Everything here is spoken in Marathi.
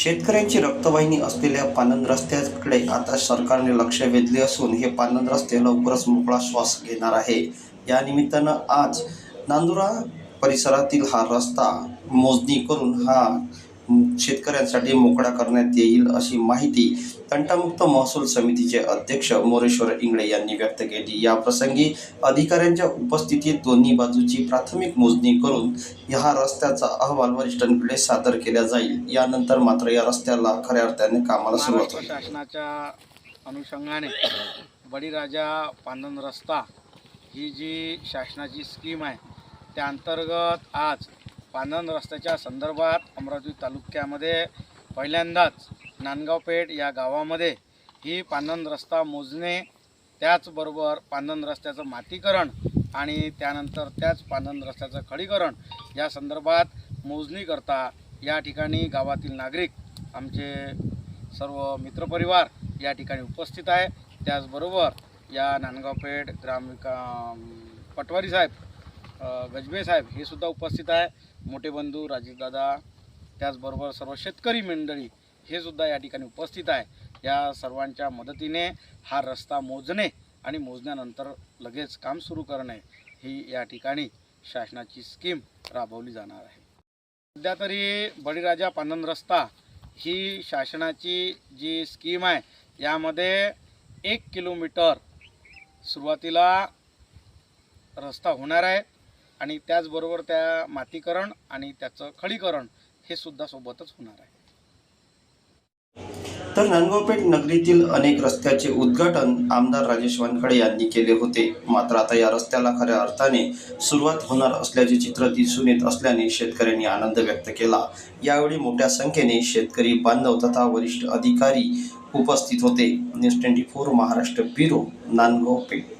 शेतकऱ्यांची रक्तवाहिनी असलेल्या पानंद रस्त्याकडे आता सरकारने लक्ष वेधले असून हे पानंद रस्ते लवकरच मोकळा श्वास घेणार आहे। या निमित्तानं आज नांदुरा परिसरातील हा रस्ता मोजणी करून हा शेतकऱ्यांसाठी मोकळा करण्यात येईल अशी माहिती तंटामुक्त महसूल समितीचे अध्यक्ष मोरेश्वर इंगळे यांनी व्यक्त केली। या प्रसंगी अधिकाऱ्यांच्या उपस्थितीत दोन्ही बाजूची प्राथमिक मोजणी करून या रस्त्याचा अहवाल वरिष्ठांकडे सादर केला जाईल। यानंतर मात्र या रस्त्याला खऱ्या अर्थाने कामाला सुरुवात होईल। शासनाच्या अनुषंगाने बळीराजा पानंद रस्ता ही जी शासनाची स्कीम आहे त्या अंतर्गत आज पानंद रस्त्याच्या संदर्भात अमरावती तालुक्यामध्ये पहिल्यांदाच नांदगावपेठ या गावामध्ये ही पानंद रस्ता मोजणे, त्याचबरोबर पानंद रस्त्याचं मातीकरण आणि त्यानंतर त्याच पानंद रस्त्याचं खडीकरण या संदर्भात मोजणी करता या ठिकाणी गावातील नागरिक, आमचे सर्व मित्रपरिवार या ठिकाणी उपस्थित आहे। त्याचबरोबर या नांदगावपेठ पटवारी साहेब, गजबे साहेब हे सुद्धा उपस्थित आहे, मोठे बंधू राजेशदादा, त्याचबरोबर सर्व शेतकरी मंडळी हे सुद्धा या ठिकाणी उपस्थित आहे। या सर्वांच्या मदतीने हा रस्ता मोजणे आणि मोजण्यानंतर लगेच काम सुरू करणे ही या ठिकाणी शासनाची स्कीम राबवली जाणार आहे। सध्या तरी बळीराजा पानंद रस्ता ही शासनाची जी स्कीम आहे यामध्ये 1 किलोमीटर सुरुवातीला रस्ता होणार आहे आणि त्याचबरोबर त्या मातीकरण आणि त्याचं खडीकरण हे सुद्धा सोबतच होणार आहे। तर नांदगावपेठ नगरीतील अनेक रस्त्याचे उद्घाटन आमदार राजेश वानखडे यांनी केले होते। मात्र आता या रस्त्याला खऱ्या अर्थाने सुरुवात होणार असल्याचे चित्र दिसून येत असल्याने शेतकऱ्यांनी आनंद व्यक्त केला। यावेळी मोठ्या संख्येने शेतकरी बांधव तथा वरिष्ठ अधिकारी उपस्थित होते। News 24 Maharashtra bureau, Nandgaon Peth.